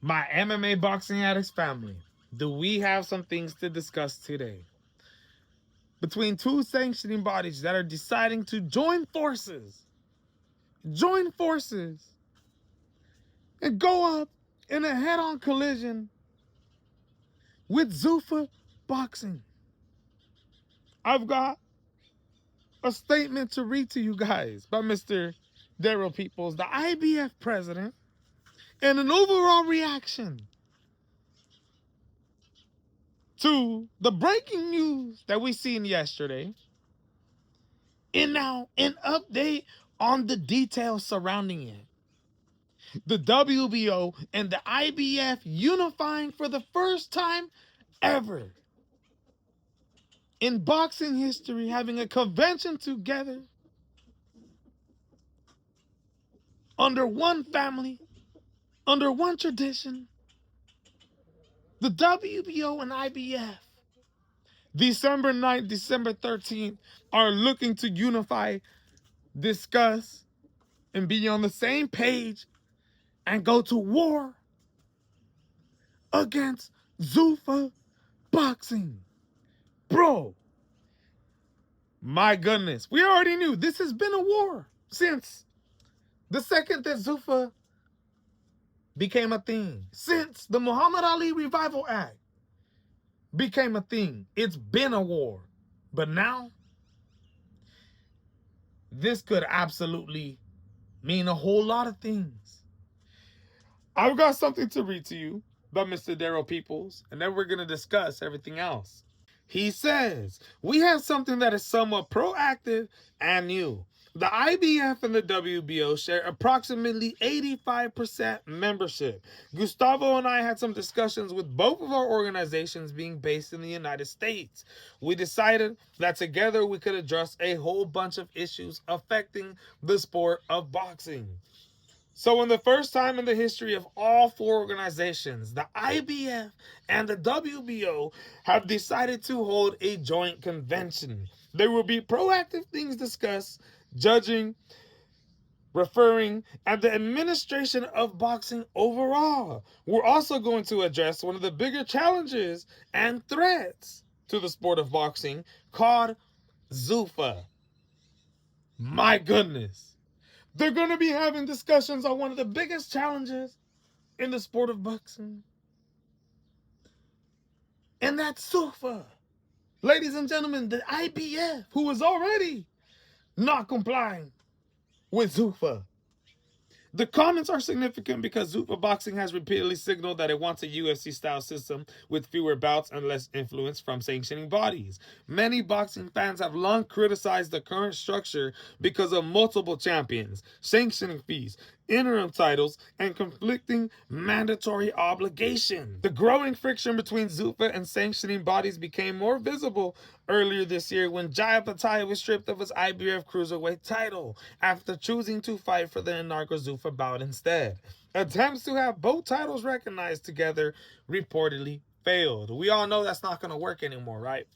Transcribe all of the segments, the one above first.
My MMA Boxing Addicts family, do we have some things to discuss today? Between two sanctioning bodies that are deciding to join forces, and go up in a head-on collision with Zuffa Boxing. I've got a statement to read to you guys by Mr. Daryl Peoples, the IBF president, and an overall reaction to the breaking news that we seen yesterday, and now an update on the details surrounding it. The WBO and the IBF unifying for the first time ever in boxing history, having a convention together under one family, under one tradition. The WBO and IBF, December 9th, December 13th, are looking to unify, discuss, and be on the same page and go to war against Zuffa Boxing. Bro, my goodness, we already knew this has been a war since the second that Zuffa became a thing. Since the Muhammad Ali Revival Act became a thing, it's been a war. But now, this could absolutely mean a whole lot of things. I've got something to read to you by Mr. Daryl Peoples, and then we're going to discuss everything else. He says, we have something that is somewhat proactive and new. The IBF and the WBO share approximately 85% membership. Gustavo and I had some discussions with both of our organizations being based in the United States. We decided that together we could address a whole bunch of issues affecting the sport of boxing. So in the first time in the history of all four organizations, the IBF and the WBO have decided to hold a joint convention. There will be proactive things discussed, judging, referring, and the administration of boxing overall. We're also going to address one of the bigger challenges and threats to the sport of boxing called Zuffa. My goodness. They're going to be having discussions on one of the biggest challenges in the sport of boxing. And that's Zuffa. Ladies and gentlemen, the IBF, who is already not complying with Zuffa. The comments are significant because Zuffa Boxing has repeatedly signaled that it wants a UFC-style system with fewer bouts and less influence from sanctioning bodies. Many boxing fans have long criticized the current structure because of multiple champions, sanctioning fees, interim titles, and conflicting mandatory obligations. The growing friction between Zuffa and sanctioning bodies became more visible earlier this year when Jaya Pattaya was stripped of his IBF Cruiserweight title after choosing to fight for the inaugural Zuffa bout instead. Attempts to have both titles recognized together reportedly failed. We all know that's not going to work anymore, right?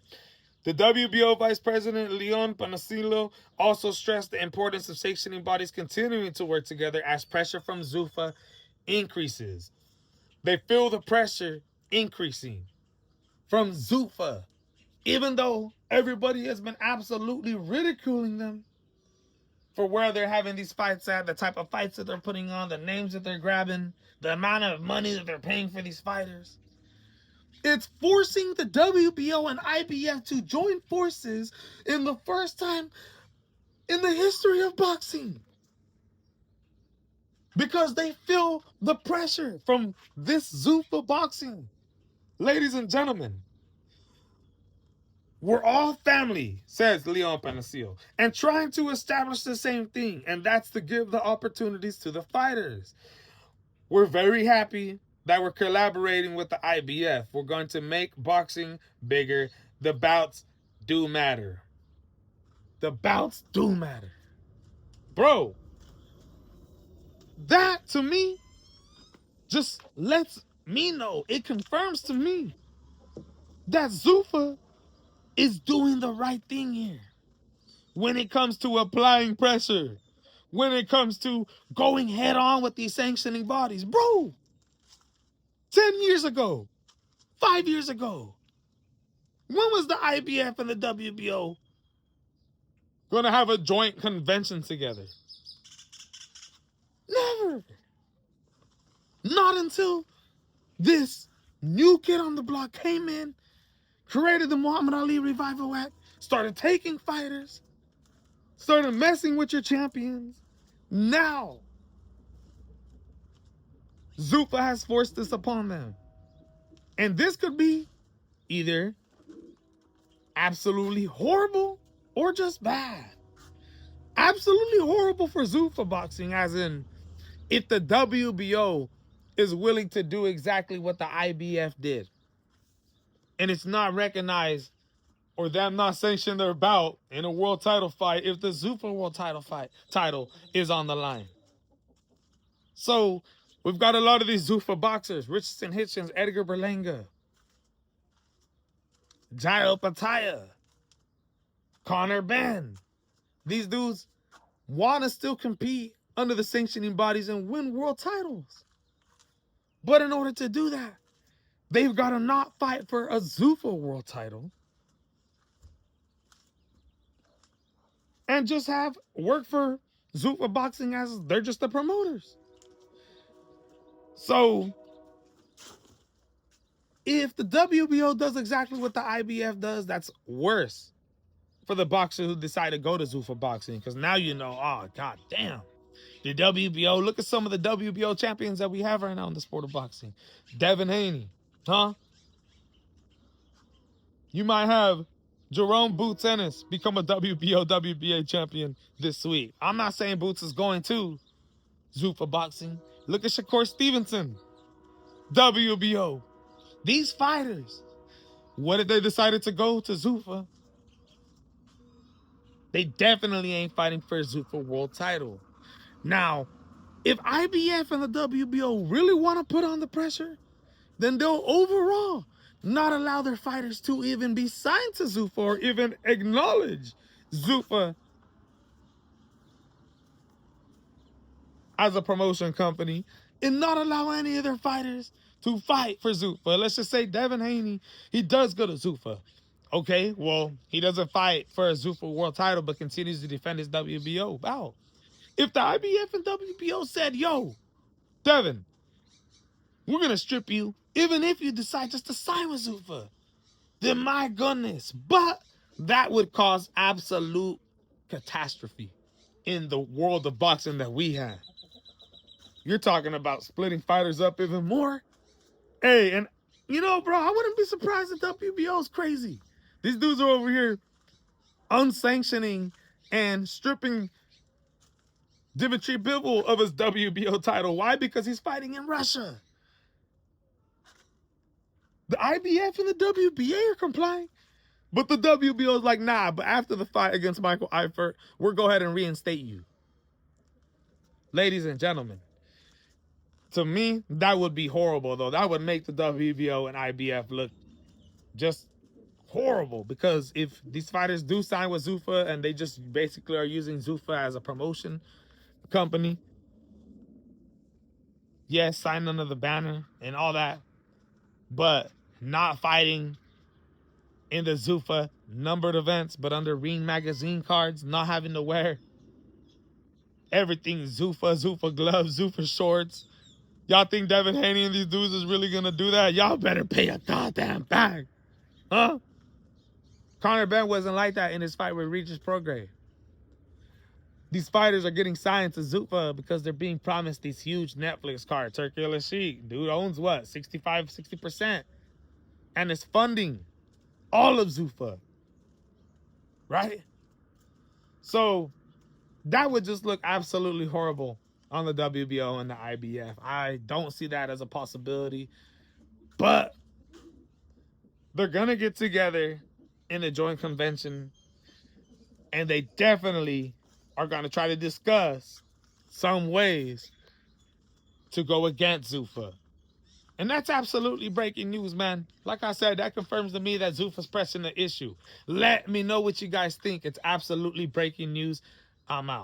The WBO Vice President Leon Panacillo also stressed the importance of sanctioning bodies continuing to work together as pressure from Zuffa increases. They feel the pressure increasing from Zuffa, even though everybody has been absolutely ridiculing them for where they're having these fights at, the type of fights that they're putting on, the names that they're grabbing, the amount of money that they're paying for these fighters. It's forcing the WBO and IBF to join forces in the first time in the history of boxing. Because they feel the pressure from this Zuffa Boxing. Ladies and gentlemen, we're all family, says Leon Panacillo, and trying to establish the same thing, and that's to give the opportunities to the fighters. We're very happy that we're collaborating with the IBF. We're going to make boxing bigger. The bouts do matter. The bouts do matter. Bro, that to me just lets me know, it confirms to me that Zuffa is doing the right thing here when it comes to applying pressure, when it comes to going head on with these sanctioning bodies. Bro, 10 years ago, 5 years ago. When was the IBF and the WBO going to have a joint convention together? Never. Not until this new kid on the block came in, created the Muhammad Ali Revival Act, started taking fighters, started messing with your champions. Now, Zuffa has forced this upon them. And this could be either absolutely horrible or just bad. Absolutely horrible for Zuffa boxing, as in, if the WBO is willing to do exactly what the IBF did, and it's not recognized or them not sanctioning their bout in a world title fight if the Zuffa world title is on the line. So we've got a lot of these Zuffa boxers: Richardson Hitchens, Edgar Berlanga, Jairo Pataya, Connor Ben. These dudes want to still compete under the sanctioning bodies and win world titles. But in order to do that, they've got to not fight for a Zuffa world title and just have work for Zuffa boxing as they're just the promoters. So if the WBO does exactly what the IBF does, that's worse for the boxer who decide to go to Zuffa boxing, because now you know, oh, god damn. The WBO, look at some of the WBO champions that we have right now in the sport of boxing. Devin Haney, huh? You might have Jerome Boots Ennis become a WBO, WBA champion this week. I'm not saying Boots is going to Zuffa boxing. Look at Shakur Stevenson, WBO. These fighters, what if they decided to go to Zuffa? They definitely ain't fighting for a Zuffa world title. Now, if IBF and the WBO really want to put on the pressure, then they'll overall not allow their fighters to even be signed to Zuffa or even acknowledge Zuffa as a promotion company, and not allow any of their fighters to fight for Zuffa. Let's just say Devin Haney, he does go to Zuffa. Okay, well, he doesn't fight for a Zuffa world title, but continues to defend his WBO bout. If the IBF and WBO said, yo, Devin, we're going to strip you, even if you decide just to sign with Zuffa, then my goodness. But that would cause absolute catastrophe in the world of boxing that we have. You're talking about splitting fighters up even more. Hey, and you know, bro, I wouldn't be surprised if WBO's crazy. These dudes are over here unsanctioning and stripping Dmitry Bivol of his WBO title. Why? Because he's fighting in Russia. The IBF and the WBA are complying, but the WBO is like, nah, but after the fight against Michael Eifert, we'll go ahead and reinstate you. Ladies and gentlemen, to me, that would be horrible, though. That would make the WBO and IBF look just horrible, because if these fighters do sign with Zuffa and they just basically are using Zuffa as a promotion company, yes, sign under the banner and all that, but not fighting in the Zuffa numbered events, but under Ring magazine cards, not having to wear everything Zuffa, Zuffa gloves, Zuffa shorts. Y'all think Devin Haney and these dudes is really gonna do that? Y'all better pay a goddamn bag. Huh? Connor Ben wasn't like that in his fight with Regis Prograis. These fighters are getting signed to Zuffa because they're being promised these huge Netflix cards. Turkey Sheik, dude owns what? 65, 60%. And is funding all of Zuffa. Right? So that would just look absolutely horrible on the WBO and the IBF. I don't see that as a possibility. But they're going to get together in a joint convention, and they definitely are going to try to discuss some ways to go against Zuffa. And that's absolutely breaking news, man. Like I said, that confirms to me that Zuffa's pressing the issue. Let me know what you guys think. It's absolutely breaking news. I'm out.